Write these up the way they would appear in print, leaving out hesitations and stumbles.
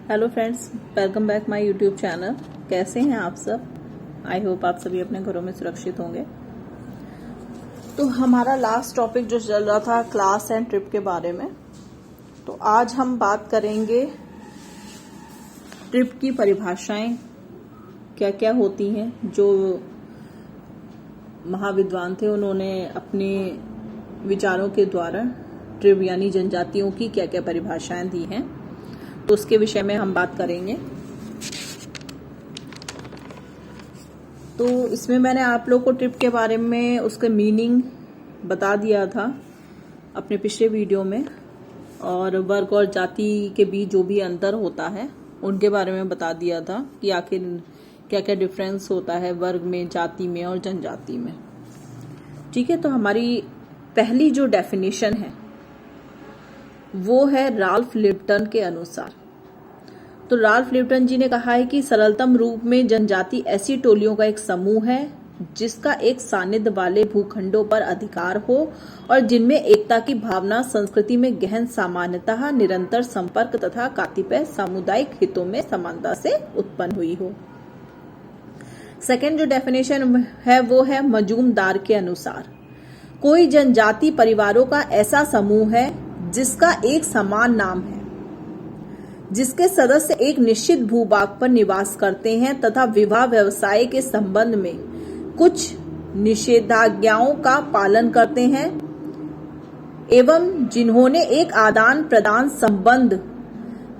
Hello friends, welcome back my YouTube channel. कैसे हैं आप सब? आई होप आप सभी अपने घरों में सुरक्षित होंगे। तो हमारा लास्ट टॉपिक जो चल रहा था क्लास एंड ट्रिप के बारे में, तो आज हम बात करेंगे ट्रिप की परिभाषाएं क्या क्या होती हैं। जो महाविद्वान थे उन्होंने अपने विचारों के द्वारा ट्रिप यानी जनजातियों की क्या क्या परिभाषाएं दी हैं, तो उसके विषय में हम बात करेंगे। तो इसमें मैंने आप लोग को ट्रिप के बारे में उसका मीनिंग बता दिया था अपने पिछले वीडियो में, और वर्ग और जाति के बीच जो भी अंतर होता है उनके बारे में बता दिया था कि आखिर क्या क्या डिफरेंस होता है वर्ग में, जाति में और जनजाति में। ठीक है, तो हमारी पहली जो डेफिनेशन है वो है राल्फ लिप्टन के अनुसार। तो राल्फ लिप्टन जी ने कहा है कि सरलतम रूप में जनजाति ऐसी टोलियों का एक समूह है जिसका एक सानिध्य वाले भूखंडों पर अधिकार हो और जिनमें एकता की भावना, संस्कृति में गहन सामान्यता, निरंतर संपर्क तथा कतिपय सामुदायिक हितों में समानता से उत्पन्न हुई हो। सेकेंड जो डेफिनेशन है वो है मजूमदार के अनुसार। कोई जनजाति परिवारों का ऐसा समूह है जिसका एक समान नाम है, जिसके सदस्य एक निश्चित भूभाग पर निवास करते हैं तथा विवाह व्यवसाय के संबंध में कुछ निषेधाज्ञाओं का पालन करते हैं एवं जिन्होंने एक आदान प्रदान संबंध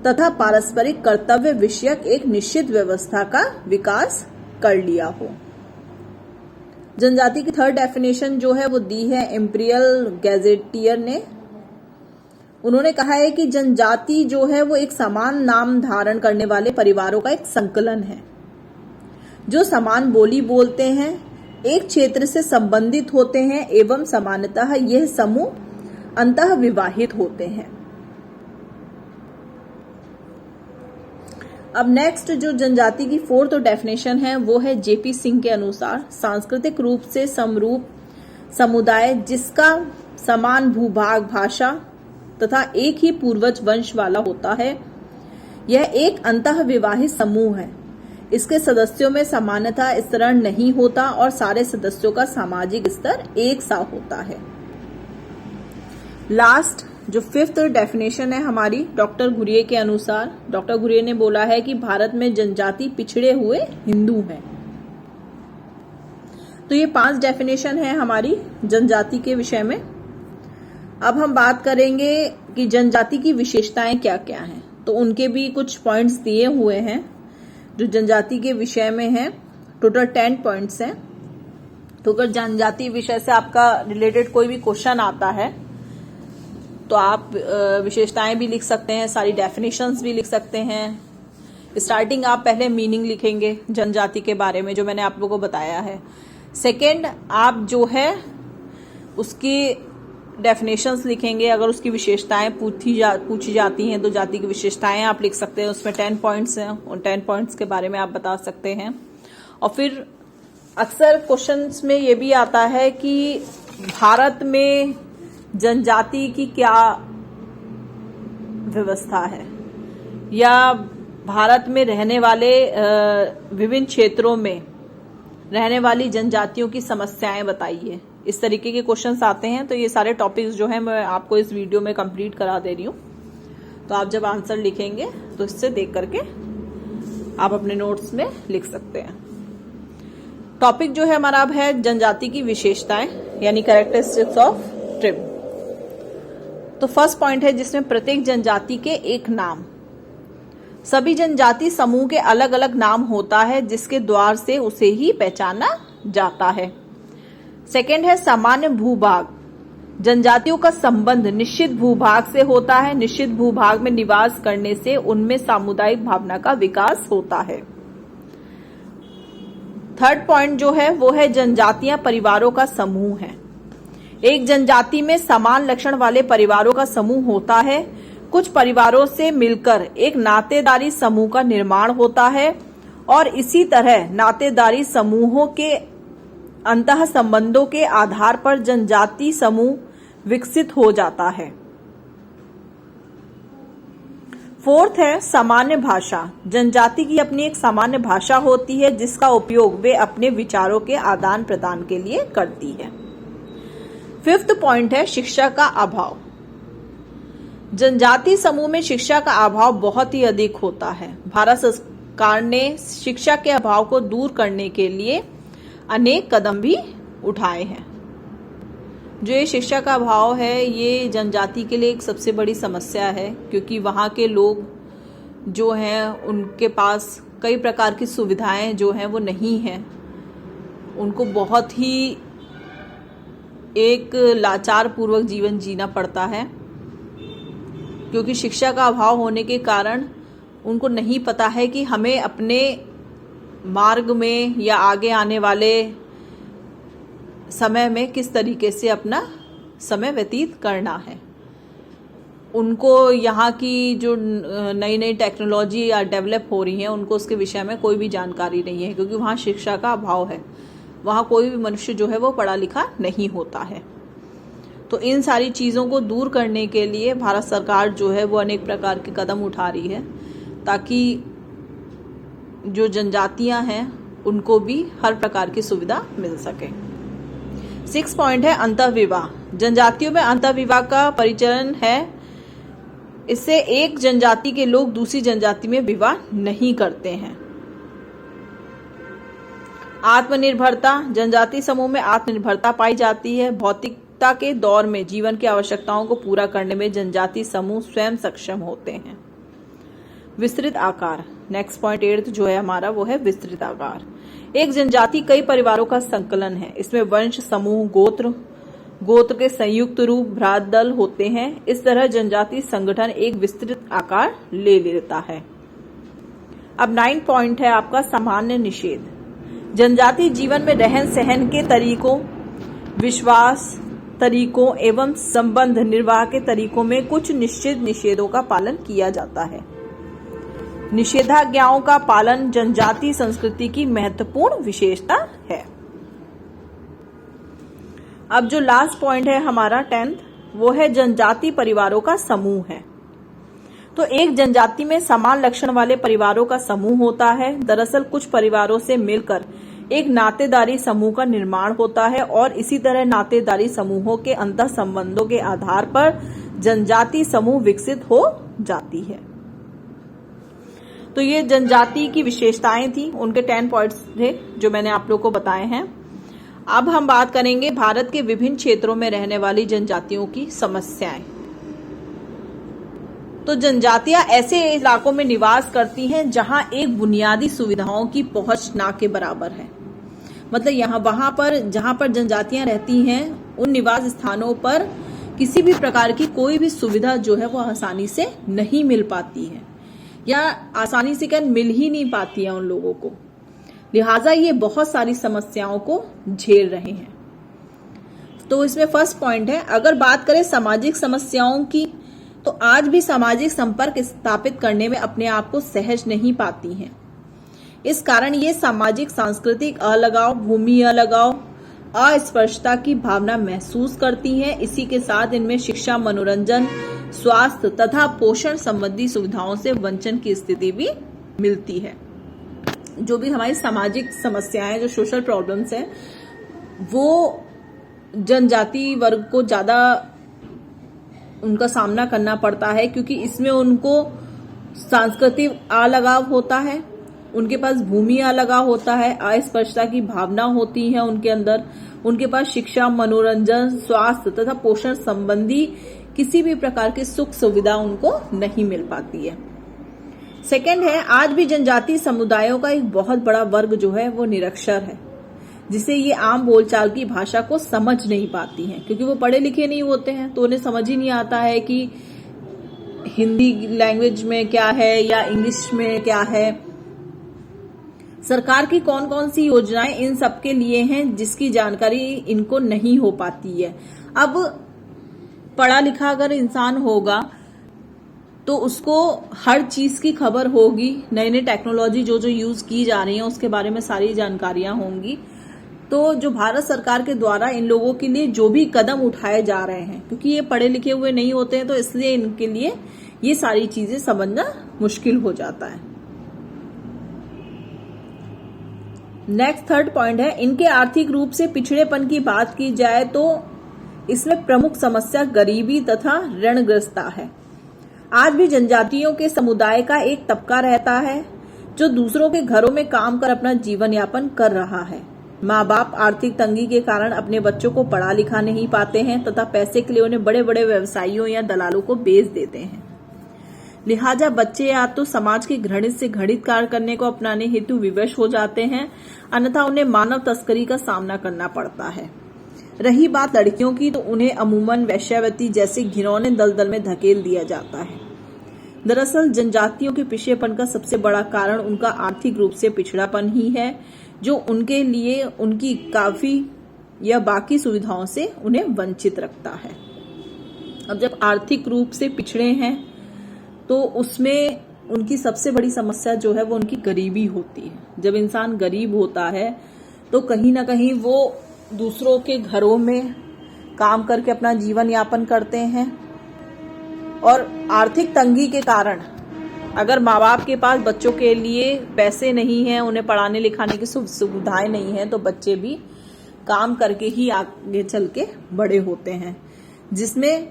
तथा पारस्परिक कर्तव्य विषयक एक निश्चित व्यवस्था का विकास कर लिया हो। जनजाति की थर्ड डेफिनेशन जो है वो दी है इंपीरियल गैजेटियर ने। उन्होंने कहा है कि जनजाति जो है वो एक समान नाम धारण करने वाले परिवारों का एक संकलन है जो समान बोली बोलते हैं, एक क्षेत्र से संबंधित होते हैं एवं समानतः यह समूह अंतः विवाहित होते हैं। अब नेक्स्ट जो जनजाति की फोर्थ डेफिनेशन है वो है जेपी सिंह के अनुसार सांस्कृतिक रूप से समरूप समुदाय जिसका समान भूभाग, भाषा तथा एक ही पूर्वज वंश वाला होता है। यह एक अंतः विवाहित समूह है। इसके सदस्यों में समानता स्तरण नहीं होता और सारे सदस्यों का सामाजिक स्तर एक सा होता है। लास्ट जो फिफ्थ डेफिनेशन है हमारी डॉक्टर घुरिये के अनुसार। डॉक्टर घुरिये ने बोला है कि भारत में जनजाति पिछड़े हुए हिंदू हैं। तो ये 5 डेफिनेशन है हमारी जनजाति के विषय में। अब हम बात करेंगे कि जनजाति की विशेषताएं क्या क्या हैं। तो उनके भी कुछ पॉइंट्स दिए हुए हैं जो जनजाति के विषय में हैं। टोटल 10 पॉइंट्स हैं। तो अगर जनजाति विषय से आपका रिलेटेड कोई भी क्वेश्चन आता है तो आप विशेषताएं भी लिख सकते हैं, सारी डेफिनेशंस भी लिख सकते हैं। स्टार्टिंग आप पहले मीनिंग लिखेंगे जनजाति के बारे में जो मैंने आप लोगों को बताया है। सेकेंड आप जो है उसकी डेफिनेशंस लिखेंगे। अगर उसकी विशेषताएं पूछी जाती हैं तो जाति की विशेषताएं आप लिख सकते हैं। उसमें 10 पॉइंट्स हैं, उन 10 पॉइंट्स के बारे में आप बता सकते हैं। और फिर अक्सर क्वेश्चंस में ये भी आता है कि भारत में जनजाति की क्या व्यवस्था है, या भारत में रहने वाले विभिन्न क्षेत्रों में रहने वाली जनजातियों की समस्याएं बताइए। इस तरीके के क्वेश्चंस आते हैं। तो ये सारे टॉपिक्स जो हैं मैं आपको इस वीडियो में कंप्लीट करा दे रही हूँ। तो आप जब आंसर लिखेंगे तो इससे देख करके आप अपने नोट्स में लिख सकते हैं। टॉपिक जो है हमारा अब है जनजाति की विशेषताएं यानी कैरेक्टरिस्टिक्स ऑफ ट्रिब। तो फर्स्ट पॉइंट है जिसमें प्रत्येक जनजाति के एक नाम। सभी जनजाति समूह के अलग अलग नाम होता है जिसके द्वार से उसे ही पहचाना जाता है। सेकेंड है सामान्य भूभाग। जनजातियों का संबंध निश्चित भूभाग से होता है। निश्चित भूभाग में निवास करने से उनमें सामुदायिक भावना का विकास होता है। थर्ड पॉइंट जो है वो है जनजातियां परिवारों का समूह है। एक जनजाति में समान लक्षण वाले परिवारों का समूह होता है। कुछ परिवारों से मिलकर एक नातेदारी समूह का निर्माण होता है और इसी तरह नातेदारी समूहों के अंतः संबंधों के आधार पर जनजाति समूह विकसित हो जाता है। फोर्थ है सामान्य भाषा। जनजाति की अपनी एक सामान्य भाषा होती है जिसका उपयोग वे अपने विचारों के आदान प्रदान के लिए करती है। फिफ्थ पॉइंट है शिक्षा का अभाव। जनजाति समूह में शिक्षा का अभाव बहुत ही अधिक होता है। भारत सरकार ने शिक्षा के अभाव को दूर करने के लिए अनेक कदम भी उठाए हैं। जो ये शिक्षा का अभाव है ये जनजाति के लिए एक सबसे बड़ी समस्या है, क्योंकि वहाँ के लोग जो हैं उनके पास कई प्रकार की सुविधाएं जो हैं वो नहीं हैं। उनको बहुत ही एक लाचार पूर्वक जीवन जीना पड़ता है, क्योंकि शिक्षा का अभाव होने के कारण उनको नहीं पता है कि हमें अपने मार्ग में या आगे आने वाले समय में किस तरीके से अपना समय व्यतीत करना है। उनको यहाँ की जो नई नई टेक्नोलॉजी या डेवलप हो रही है उनको उसके विषय में कोई भी जानकारी नहीं है, क्योंकि वहाँ शिक्षा का अभाव है। वहाँ कोई भी मनुष्य जो है वो पढ़ा लिखा नहीं होता है। तो इन सारी चीज़ों को दूर करने के लिए भारत सरकार जो है वो अनेक प्रकार के कदम उठा रही है, ताकि जो जनजातियां हैं उनको भी हर प्रकार की सुविधा मिल सके। 6 पॉइंट है अंतःविवाह। जनजातियों में अंतःविवाह का परिचलन है। इससे एक जनजाति के लोग दूसरी जनजाति में विवाह नहीं करते हैं। आत्मनिर्भरता। जनजाति समूह में आत्मनिर्भरता पाई जाती है। भौतिकता के दौर में जीवन की आवश्यकताओं को पूरा करने में जनजाति समूह स्वयं सक्षम होते हैं। विस्तृत आकार। नेक्स्ट पॉइंट 8 जो है हमारा वो है विस्तृत आकार। एक जनजाति कई परिवारों का संकलन है। इसमें वंश, समूह, गोत्र के संयुक्त रूप, भ्रात दल होते हैं। इस तरह जनजाति संगठन एक विस्तृत आकार ले लेता है। अब 9 पॉइंट है आपका सामान्य निषेध। जनजाति जीवन में रहन सहन के तरीकों, विश्वास तरीकों एवं संबंध निर्वाह के तरीकों में कुछ निश्चित निषेधों का पालन किया जाता है। निषेधाज्ञाओं का पालन जनजाति संस्कृति की महत्वपूर्ण विशेषता है। अब जो लास्ट पॉइंट है हमारा 10th वो है जनजाति परिवारों का समूह है। तो एक जनजाति में समान लक्षण वाले परिवारों का समूह होता है। दरअसल कुछ परिवारों से मिलकर एक नातेदारी समूह का निर्माण होता है और इसी तरह नातेदारी समूहों के अंतः संबंधों के आधार पर जनजाति समूह विकसित हो जाती है। तो ये जनजाति की विशेषताएं थी, उनके 10 पॉइंट्स थे जो मैंने आप लोग को बताए हैं। अब हम बात करेंगे भारत के विभिन्न क्षेत्रों में रहने वाली जनजातियों की समस्याएं। तो जनजातियां ऐसे इलाकों में निवास करती हैं जहां एक बुनियादी सुविधाओं की पहुंच ना के बराबर है। मतलब वहां पर जहां पर जनजातियां रहती हैं उन निवास स्थानों पर किसी भी प्रकार की कोई भी सुविधा जो है वो आसानी से नहीं मिल पाती है, या आसानी से क्या मिल ही नहीं पाती है उन लोगों को। लिहाजा ये बहुत सारी समस्याओं को झेल रहे हैं। तो इसमें फर्स्ट पॉइंट है, अगर बात करें सामाजिक समस्याओं की, तो आज भी सामाजिक संपर्क स्थापित करने में अपने आप को सहज नहीं पाती हैं। इस कारण ये सामाजिक सांस्कृतिक अलगाव, भूमि अलगाव, अस्पृश्यता की भावना महसूस करती हैं। इसी के साथ इनमें शिक्षा, मनोरंजन, स्वास्थ्य तथा पोषण संबंधी सुविधाओं से वंचन की स्थिति भी मिलती है। जो भी हमारी सामाजिक समस्याएं, जो सोशल प्रॉब्लम्स हैं, वो जनजाति वर्ग को ज्यादा उनका सामना करना पड़ता है, क्योंकि इसमें उनको सांस्कृतिक अलगाव होता है, उनके पास भूमि अलगाव होता है, अस्पृश्यता की भावना होती है उनके अंदर, उनके पास शिक्षा, मनोरंजन, स्वास्थ्य तथा पोषण संबंधी किसी भी प्रकार की सुख सुविधा उनको नहीं मिल पाती है। सेकंड है, आज भी जनजाति समुदायों का एक बहुत बड़ा वर्ग जो है वो निरक्षर है, जिसे ये आम बोलचाल की भाषा को समझ नहीं पाती हैं, क्योंकि वो पढ़े लिखे नहीं होते हैं, तो उन्हें समझ ही नहीं आता है कि हिंदी लैंग्वेज में क्या है या इंग्लिश में क्या है। सरकार की कौन कौन सी योजनाएं इन सबके लिए हैं जिसकी जानकारी इनको नहीं हो पाती है। अब पढ़ा लिखा अगर इंसान होगा तो उसको हर चीज की खबर होगी, नई नई टेक्नोलॉजी जो जो यूज की जा रही है उसके बारे में सारी जानकारियां होंगी। तो जो भारत सरकार के द्वारा इन लोगों के लिए जो भी कदम उठाए जा रहे हैं, क्योंकि ये पढ़े लिखे हुए नहीं होते हैं, तो इसलिए इनके लिए ये सारी चीजें समझना मुश्किल हो जाता है। नेक्स्ट थर्ड पॉइंट है, इनके आर्थिक रूप से पिछड़ेपन की बात की जाए तो इसमें प्रमुख समस्या गरीबी तथा ऋणग्रस्तता है। आज भी जनजातियों के समुदाय का एक तबका रहता है जो दूसरों के घरों में काम कर अपना जीवन यापन कर रहा है। माँ बाप आर्थिक तंगी के कारण अपने बच्चों को पढ़ा लिखा नहीं पाते हैं तथा पैसे के लिए उन्हें बड़े बड़े व्यवसायियों या दलालों को बेच देते हैं। लिहाजा बच्चे या तो समाज के घृणित से घृणित कार्य करने को अपनाने हेतु विवश हो जाते हैं, अन्यथा उन्हें मानव तस्करी का सामना करना पड़ता है। रही बात लड़कियों की, तो उन्हें अमूमन वेश्यावृत्ति जैसे घिनौने दलदल में धकेल दिया जाता है। दरअसल जनजातियों के पिछड़ेपन का सबसे बड़ा कारण उनका आर्थिक रूप से पिछड़ापन ही है, जो उनके लिए उनकी काफी या बाकी सुविधाओं से उन्हें वंचित रखता है। अब जब आर्थिक रूप से पिछड़े हैं तो उसमें उनकी सबसे बड़ी समस्या जो है वो उनकी गरीबी होती है। जब इंसान गरीब होता है तो कहीं ना कहीं वो दूसरों के घरों में काम करके अपना जीवन यापन करते हैं, और आर्थिक तंगी के कारण अगर माँ बाप के पास बच्चों के लिए पैसे नहीं हैं, उन्हें पढ़ाने लिखाने की सुविधाएं नहीं हैं, तो बच्चे भी काम करके ही आगे चल के बड़े होते हैं, जिसमें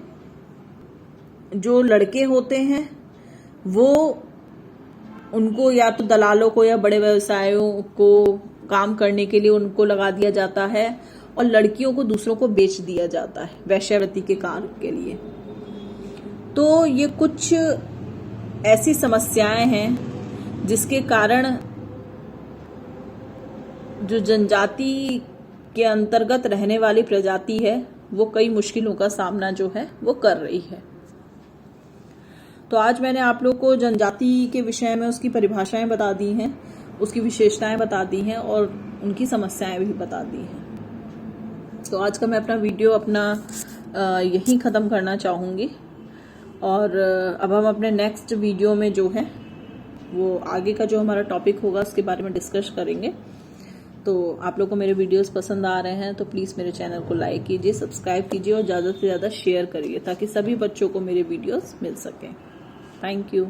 जो लड़के होते हैं वो उनको या तो दलालों को या बड़े व्यवसायों को काम करने के लिए उनको लगा दिया जाता है, और लड़कियों को दूसरों को बेच दिया जाता है वेश्यावृत्ति के कार्य के लिए। तो ये कुछ ऐसी समस्याएं हैं जिसके कारण जो जनजाति के अंतर्गत रहने वाली प्रजाति है वो कई मुश्किलों का सामना जो है वो कर रही है। तो आज मैंने आप लोग को जनजाति के विषय में उसकी परिभाषाएं बता दी हैं, उसकी विशेषताएं बता दी हैं और उनकी समस्याएं भी बता दी हैं। तो आज का मैं अपना वीडियो यहीं ख़त्म करना चाहूँगी, और अब हम अपने नेक्स्ट वीडियो में जो है वो आगे का जो हमारा टॉपिक होगा उसके बारे में डिस्कस करेंगे। तो आप लोग को मेरे वीडियोस पसंद आ रहे हैं तो प्लीज़ मेरे चैनल को लाइक कीजिए, सब्सक्राइब कीजिए और ज़्यादा से ज़्यादा शेयर करिए ताकि सभी बच्चों को मेरे वीडियोस मिल सकें। Thank you.